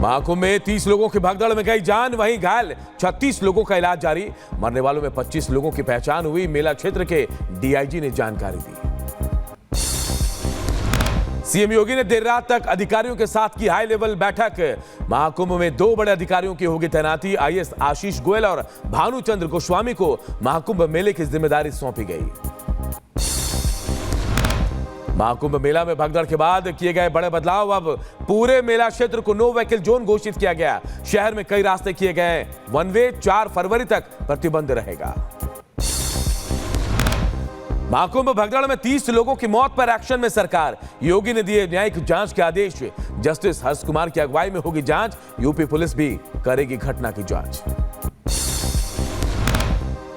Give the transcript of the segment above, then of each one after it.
महाकुंभ में 30 लोगों की भगदड़ में गई जान, वहीं घायल 36 लोगों का इलाज जारी। मरने वालों में 25 लोगों की पहचान हुई। मेला क्षेत्र के डीआईजी ने जानकारी दी। सीएम योगी ने देर रात तक अधिकारियों के साथ की हाई लेवल बैठक। महाकुंभ में 2 बड़े अधिकारियों की होगी तैनाती। आईएएस आशीष गोयल और भानुचंद्र गोस्वामी को महाकुंभ मेले की जिम्मेदारी सौंपी गई। महाकुंभ मेला में भगदड़ के बाद किए गए बड़े बदलाव। अब पूरे मेला क्षेत्र को नो व्हीकल जोन घोषित किया गया। शहर में कई रास्ते किए गए वन वे। 4 फरवरी तक प्रतिबंध रहेगा। महाकुंभ भगदड़ में 30 लोगों की मौत पर एक्शन में सरकार। योगी ने दिए न्यायिक जांच के आदेश। जस्टिस हर्ष कुमार की अगुवाई में होगी जांच। यूपी पुलिस भी करेगी घटना की जांच।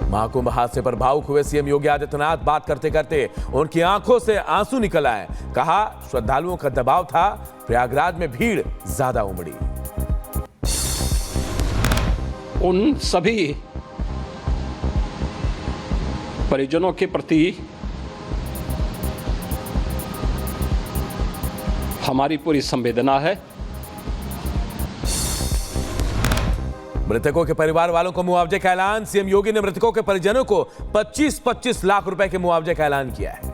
महाकुंभ हादसे पर भावुक हुए सीएम योगी आदित्यनाथ। बात करते करते उनकी आंखों से आंसू निकल आए। कहा, श्रद्धालुओं का दबाव था, प्रयागराज में भीड़ ज्यादा उमड़ी। उन सभी परिजनों के प्रति हमारी पूरी संवेदना है। मृतकों के परिवार वालों को मुआवजे का ऐलान। सीएम योगी ने मृतकों के परिजनों को 25-25 लाख रुपए के मुआवजे का ऐलान किया है।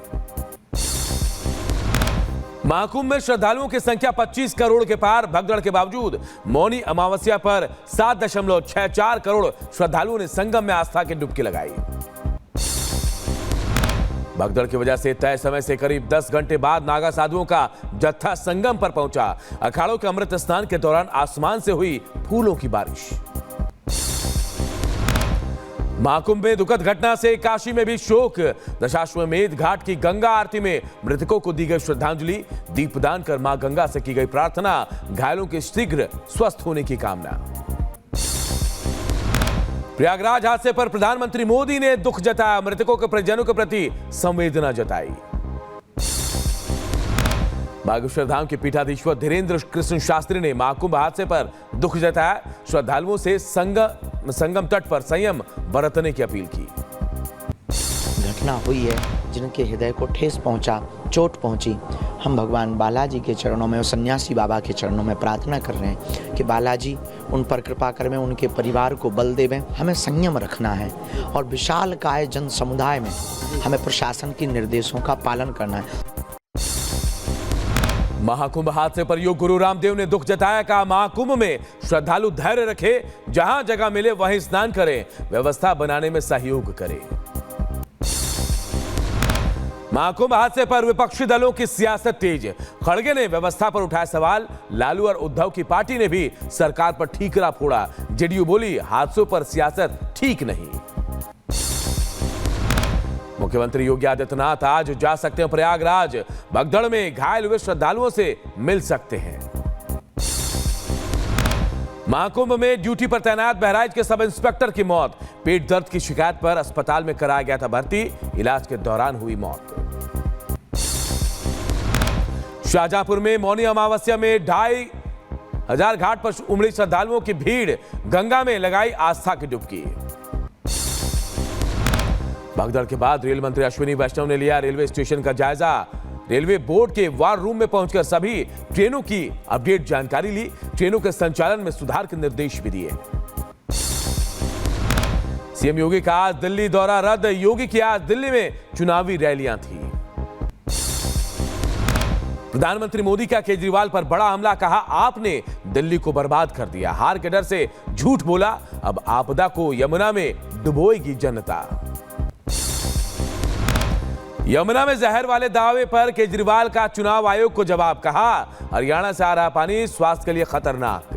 महाकुंभ में श्रद्धालुओं की संख्या 25 करोड़ के पार। भगदड़ के बावजूद मौनी अमावस्या पर 7.64 करोड़ श्रद्धालुओं ने संगम में आस्था की डुबकी लगाई। भगदड़ की वजह से तय समय से करीब 10 घंटे बाद नागा साधुओं का जत्था संगम पर पहुंचा। अखाड़ों के अमृत स्नान के दौरान आसमान से हुई फूलों की बारिश। महाकुंभ में दुखद घटना से काशी में भी शोक। दशाश्वमेध घाट की गंगा आरती में मृतकों को दी गई श्रद्धांजलि। दीपदान कर मां गंगा से की गई प्रार्थना। घायलों के शीघ्र स्वस्थ होने की कामना। प्रयागराज हादसे पर प्रधानमंत्री मोदी ने दुख जताया। मृतकों के परिजनों के प्रति संवेदना जताई। बागेश्वर धाम के पीठाधीश्वर धीरेन्द्र कृष्ण शास्त्री ने महाकुंभ हादसे पर दुख जताया। श्रद्धालुओं से संगम तट पर संयम बरतने की अपील की। घटना हुई है जिनके हृदय को ठेस पहुंचा, चोट पहुंची। हम भगवान बालाजी के चरणों में और सन्यासी बाबा के चरणों में प्रार्थना कर रहे हैं कि बालाजी उन पर कृपा करें, उनके परिवार को बल देवें। हमें संयम रखना है और विशालकाय जन समुदाय में हमें प्रशासन के निर्देशों का पालन करना है। महाकुंभ हादसे पर योग गुरु रामदेव ने दुख जताया। कहा, महाकुंभ में श्रद्धालु धैर्य रखे, जहां जगह मिले वहीं स्नान करें, व्यवस्था बनाने में सहयोग करें। महाकुंभ हादसे पर विपक्षी दलों की सियासत तेज। खड़गे ने व्यवस्था पर उठाया सवाल। लालू और उद्धव की पार्टी ने भी सरकार पर ठीकरा फोड़ा। जेडीयू बोली, हादसों पर सियासत ठीक नहीं। मुख्यमंत्री योगी आदित्यनाथ आज जा सकते हैं प्रयागराज। भगदड़ में घायल हुए श्रद्धालुओं से मिल सकते हैं। महाकुंभ में ड्यूटी पर तैनात बहराइच के सब इंस्पेक्टर की मौत। पेट दर्द की शिकायत पर अस्पताल में कराया गया था भर्ती। इलाज के दौरान हुई मौत। शाहजहांपुर में मौनी अमावस्या में 2500 घाट पर उमड़ी श्रद्धालुओं की भीड़। गंगा में लगाई आस्था की डुबकी। भगदड़ के बाद रेल मंत्री अश्विनी वैष्णव ने लिया रेलवे स्टेशन का जायजा। रेलवे बोर्ड के वार रूम में पहुंचकर सभी ट्रेनों की अपडेट जानकारी ली। ट्रेनों के संचालन में सुधार के निर्देश भी दिए। सीएम योगी का आज दिल्ली दौरा रद्द। योगी की आज दिल्ली में चुनावी रैलियां थी। प्रधानमंत्री मोदी का केजरीवाल पर बड़ा हमला। कहा, आपने दिल्ली को बर्बाद कर दिया। हार के डर से झूठ बोला। अब आपदा को यमुना में डुबोएगी जनता। यमुना में जहर वाले दावे पर केजरीवाल का चुनाव आयोग को जवाब। कहा, हरियाणा से आ रहा पानी स्वास्थ्य के लिए खतरनाक।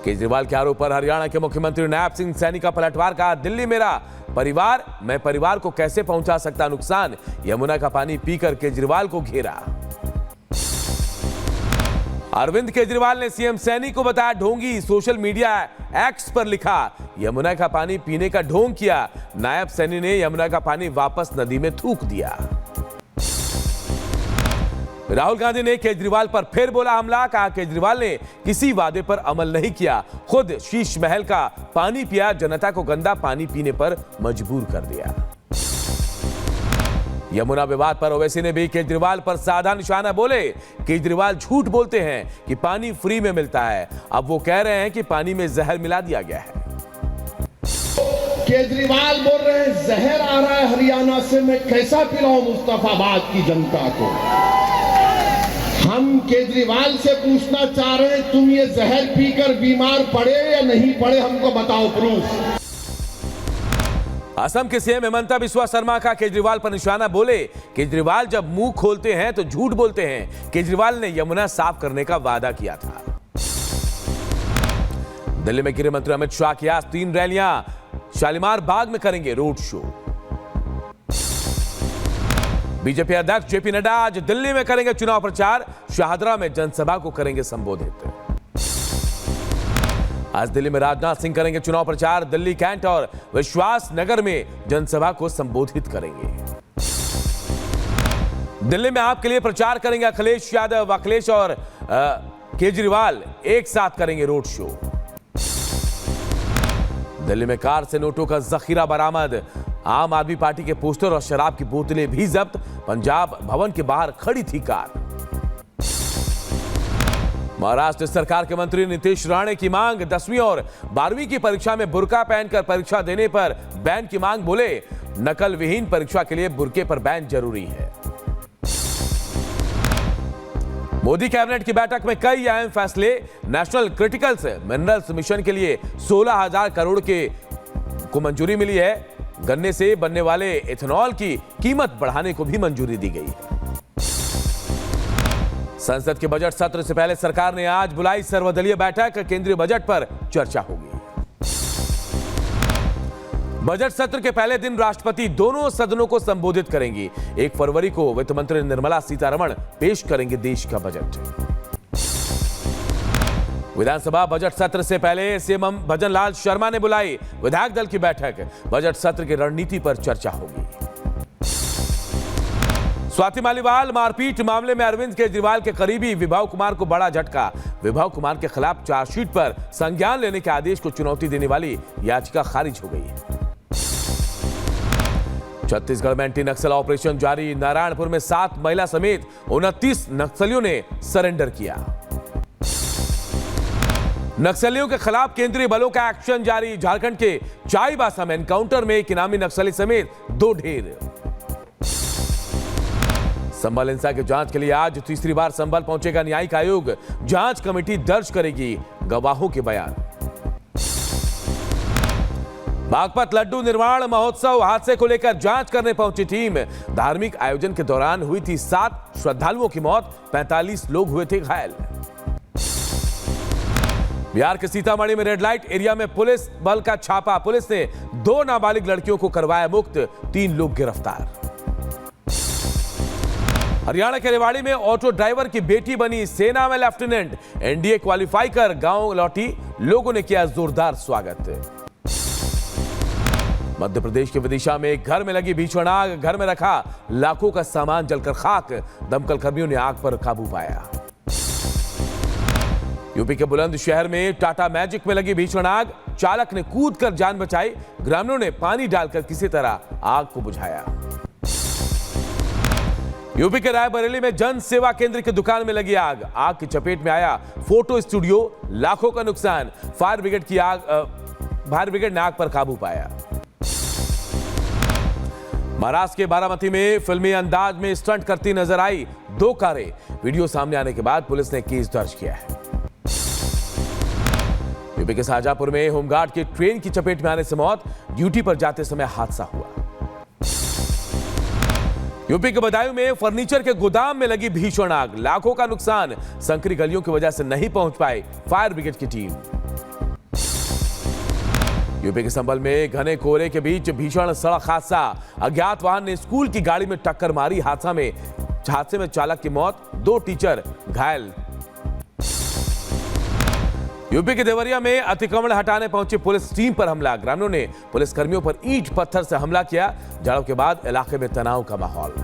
केजरीवाल के आरोप पर हरियाणा के मुख्यमंत्री नायब सिंह सैनी का पलटवार। कहा, दिल्ली मेरा परिवार, मैं परिवार को कैसे पहुंचा सकता नुकसान। यमुना का पानी पीकर केजरीवाल को घेरा। अरविंद केजरीवाल ने सीएम सैनी को बताया ढोंगी। सोशल मीडिया एक्स पर लिखा, यमुना का पानी पीने का ढोंग किया। नायब सैनी ने यमुना का पानी वापस नदी में थूक दिया। राहुल गांधी ने केजरीवाल पर फिर बोला हमला। कहा, केजरीवाल ने किसी वादे पर अमल नहीं किया। खुद शीश महल का पानी पिया। जनता को गंदा पानी पीने पर मजबूर कर दिया। यमुना विवाद पर ओवैसी ने भी केजरीवाल पर साधा निशाना बोले। केजरीवाल झूठ बोलते हैं कि पानी फ्री में मिलता है, अब वो कह रहे हैं कि पानी में जहर मिला दिया गया है। केजरीवाल बोल रहे हैं जहर आ रहा है हरियाणा से, मैं कैसा पिलाऊं मुस्तफाबाद की जनता को। हम केजरीवाल से पूछना चाह रहे हैं, तुम ये जहर पीकर बीमार पड़े या नहीं पड़े, हमको बताओ प्रूफ। असम के सीएम हिमंता बिस्वा शर्मा का केजरीवाल पर निशाना बोले। केजरीवाल जब मुंह खोलते हैं तो झूठ बोलते हैं। केजरीवाल ने यमुना साफ करने का वादा किया था। दिल्ली में गृह मंत्री अमित शाह की आज 3 रैलियां, शालीमार बाग में करेंगे रोड शो। बीजेपी अध्यक्ष जेपी नड्डा आज दिल्ली में करेंगे चुनाव प्रचार, शाहदरा में जनसभा को करेंगे संबोधित। आज दिल्ली में राजनाथ सिंह करेंगे चुनाव प्रचार, दिल्ली कैंट और विश्वास नगर में जनसभा को संबोधित करेंगे। दिल्ली में आपके लिए प्रचार करेंगे अखिलेश यादव। अखिलेश और केजरीवाल एक साथ करेंगे रोड शो। दिल्ली में कार से नोटों का जखीरा बरामद, आम आदमी पार्टी के पोस्टर और शराब की बोतलें भी जब्त। पंजाब भवन के बाहर खड़ी थी कार। महाराष्ट्र सरकार के मंत्री नीतीश राणे की मांग, 10वीं और 12वीं की परीक्षा में बुर्का पहनकर परीक्षा देने पर बैन की मांग। बोले नकल विहीन परीक्षा के लिए बुर्के पर बैन जरूरी है। मोदी कैबिनेट की बैठक में कई अहम फैसले। नेशनल क्रिटिकल्स मिनरल्स मिशन के लिए 16,000 करोड़ को मंजूरी मिली है। गन्ने से बनने वाले इथेनॉल की कीमत बढ़ाने को भी मंजूरी दी गई है। संसद के बजट सत्र से पहले सरकार ने आज बुलाई सर्वदलीय बैठक, केंद्रीय बजट पर चर्चा होगी। बजट सत्र के पहले दिन राष्ट्रपति दोनों सदनों को संबोधित करेंगी। 1 फरवरी को वित्त मंत्री निर्मला सीतारमण पेश करेंगे देश का बजट। विधानसभा बजट सत्र से पहले सीएम भजनलाल शर्मा ने बुलाई विधायक दल की बैठक, बजट सत्र की रणनीति पर चर्चा होगी। स्वाति मालीवाल मारपीट मामले में अरविंद केजरीवाल के करीबी विभव कुमार को बड़ा झटका। विभव कुमार के खिलाफ चार्जशीट पर संज्ञान लेने के आदेश को चुनौती देने वाली याचिका खारिज हो गई है। छत्तीसगढ़ में एंटी नक्सल ऑपरेशन जारी, नारायणपुर में 7 महिला समेत 29 नक्सलियों ने सरेंडर किया। नक्सलियों के खिलाफ केंद्रीय बलों का एक्शन जारी, झारखंड के चाईबासा में एनकाउंटर में एक इनामी नक्सली समेत 2 ढेर। संभल हिंसा की जांच के लिए आज तीसरी बार संभल पहुंचेगा न्यायिक आयोग, जांच कमेटी दर्ज करेगी गवाहों के बयान। बागपत लड्डू निर्माण महोत्सव हादसे को लेकर जांच करने पहुंची टीम। धार्मिक आयोजन के दौरान हुई थी 7 श्रद्धालुओं की मौत, 45 लोग हुए थे घायल। बिहार के सीतामढ़ी में रेड लाइट एरिया में पुलिस बल का छापा, पुलिस ने 2 नाबालिग लड़कियों को करवाया मुक्त, 3 लोग गिरफ्तार। हरियाणा के रेवाड़ी में ऑटो ड्राइवर की बेटी बनी सेना में लेफ्टिनेंट, एनडीए क्वालिफाई कर गांव लौटी, लोगों ने किया जोरदार स्वागत। मध्य प्रदेश के विदिशा में एक घर में लगी भीषण आग, घर में रखा लाखों का सामान जलकर खाक, दमकल कर्मियों ने आग पर काबू पाया। यूपी के बुलंदशहर में टाटा मैजिक में लगी भीषण आग, चालक ने कूदकर जान बचाई, ग्रामीणों ने पानी डालकर किसी तरह आग को बुझाया। यूपी के रायबरेली में जन सेवा केंद्र की दुकान में लगी आग, आग की चपेट में आया फोटो स्टूडियो, लाखों का नुकसान। फायर ब्रिगेड ने आग पर काबू पाया। महाराष्ट्र के बारामती में फिल्मी अंदाज में स्टंट करती नजर आई 2 कारें, वीडियो सामने आने के बाद पुलिस ने केस दर्ज किया है। यूपी के शाहजहांपुर में होमगार्ड की ट्रेन की चपेट में आने से मौत, ड्यूटी पर जाते समय हादसा हुआ। यूपी के बदायूं में फर्नीचर के गोदाम में लगी भीषण आग, लाखों का नुकसान, संकरी गलियों की वजह से नहीं पहुंच पाई फायर ब्रिगेड की टीम। यूपी के संभल में घने कोहरे के बीच भीषण सड़क हादसा, अज्ञात वाहन ने स्कूल की गाड़ी में टक्कर मारी, हादसे में चालक की मौत, 2 टीचर घायल। यूपी के देवरिया में अतिक्रमण हटाने पहुंची पुलिस टीम पर हमला, ग्रामीणों ने पुलिस कर्मियों पर ईंट पत्थर से हमला किया, झड़प के बाद इलाके में तनाव का माहौल।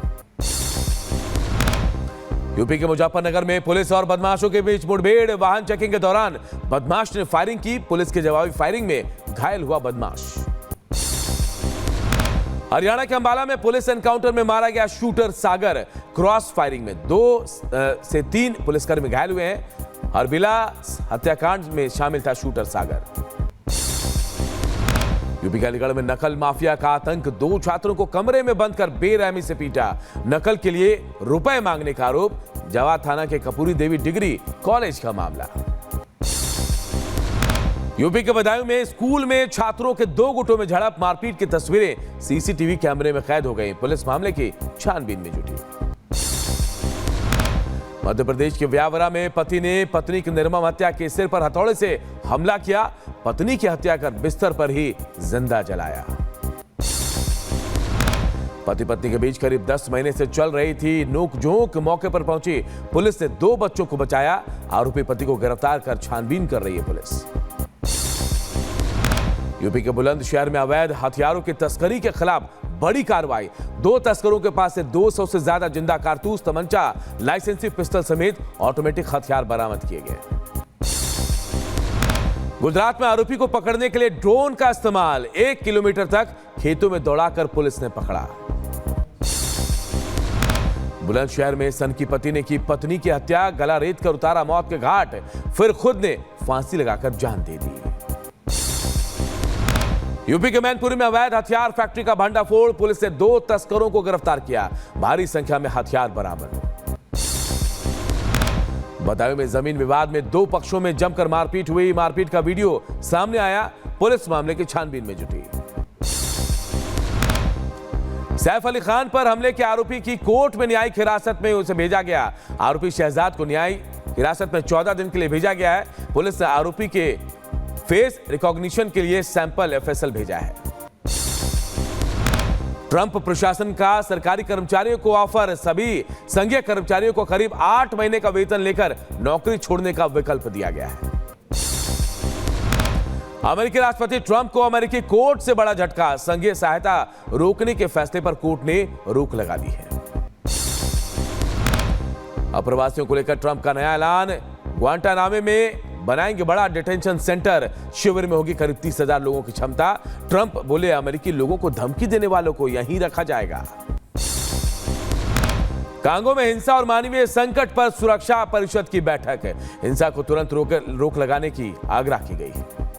यूपी के मुजफ्फरनगर में पुलिस और बदमाशों के बीच मुठभेड़, वाहन चेकिंग के दौरान बदमाश ने फायरिंग की, पुलिस की जवाबी फायरिंग में घायल हुआ बदमाश। हरियाणा के अंबाला में पुलिस एनकाउंटर में मारा गया शूटर सागर। क्रॉस फायरिंग में 2 से 3 पुलिसकर्मी घायल हुए हैं। हरबिला हत्याकांड में शामिल था शूटर सागर। यूपी के अलीगढ़ में नकल माफिया का आतंक। 2 छात्रों को कमरे में बंद कर बेरहमी से पीटा। नकल के लिए रुपए मांगने का आरोप। जवाब थाना के कपूरी देवी डिग्री कॉलेज का मामला। यूपी के बदायूं में स्कूल में छात्रों के 2 गुटों में झड़प। मारपीट की तस्वीरें सीसीटीवी कैमरे में कैद हो गई। पुलिस मामले की छानबीन में जुटी। मध्य प्रदेश के व्यावरा में पति ने पत्नी की निर्मम हत्या के सिर पर हथौड़े से हमला किया। पत्नी की हत्या कर बिस्तर पर ही जिंदा जलाया। पति पत्नी के बीच करीब 10 महीने से चल रही थी नोक-झोंक। मौके पर पहुंची पुलिस ने 2 बच्चों को बचाया। आरोपी पति को गिरफ्तार कर छानबीन कर रही है पुलिस। यूपी के बुलंदशहर में अवैध हथियारों की तस्करी के खिलाफ बड़ी कार्रवाई। 2 तस्करों के पास से 200 से ज्यादा जिंदा कारतूस, तमंचा, लाइसेंसी पिस्टल समेत ऑटोमेटिक हथियार बरामद किए गए। गुजरात में आरोपी को पकड़ने के लिए ड्रोन का इस्तेमाल। 1 किलोमीटर तक खेतों में दौड़ाकर पुलिस ने पकड़ा। बुलंदशहर में सनकी पति ने की पत्नी की हत्या। गला रेत कर उतारा मौत के घाट। फिर खुद ने फांसी लगाकर जान दे दी। यूपी के मैनपुरी में अवैध हथियार फैक्ट्री का भंडाफोड़। पुलिस ने 2 तस्करों को गिरफ्तार किया। भारी संख्या में हथियार बरामद। बदायूं में जमीन विवाद में 2 पक्षों में जमकर मारपीट हुई। मारपीट का वीडियो सामने आया। पुलिस मामले की छानबीन में जुटी। सैफ अली खान पर हमले के आरोपी की कोर्ट में न्यायिक हिरासत में उसे भेजा गया। आरोपी शहजाद को न्यायिक हिरासत में 14 दिन के लिए भेजा गया है। पुलिस ने आरोपी के फेस रिकॉग्निशन के लिए सैंपल एफएसएल भेजा है। ट्रंप प्रशासन का सरकारी कर्मचारियों को ऑफर। सभी संघीय कर्मचारियों को करीब 8 महीने का वेतन लेकर नौकरी छोड़ने का विकल्प दिया गया है। अमेरिकी राष्ट्रपति ट्रंप को अमेरिकी कोर्ट से बड़ा झटका। संघीय सहायता रोकने के फैसले पर कोर्ट ने रोक लगा दी है। अप्रवासियों को लेकर ट्रंप का नया ऐलान। ग्वांटानामो में बनाएंगे बड़ा डिटेंशन सेंटर। शिविर में होगी करीब 30,000 लोगों की क्षमता। ट्रंप बोले अमेरिकी लोगों को धमकी देने वालों को यहीं रखा जाएगा। कांगो में हिंसा और मानवीय संकट पर सुरक्षा परिषद की बैठक। हिंसा को तुरंत रोक लगाने की आग्रह की गई है।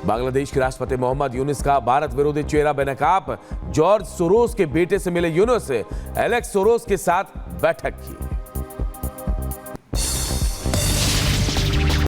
बांग्लादेश के राष्ट्रपति मोहम्मद यूनुस का भारत विरोधी चेहरा बेनकाब। जॉर्ज सोरोस के बेटे से मिले यूनुस। एलेक्स सोरोस के साथ बैठक की।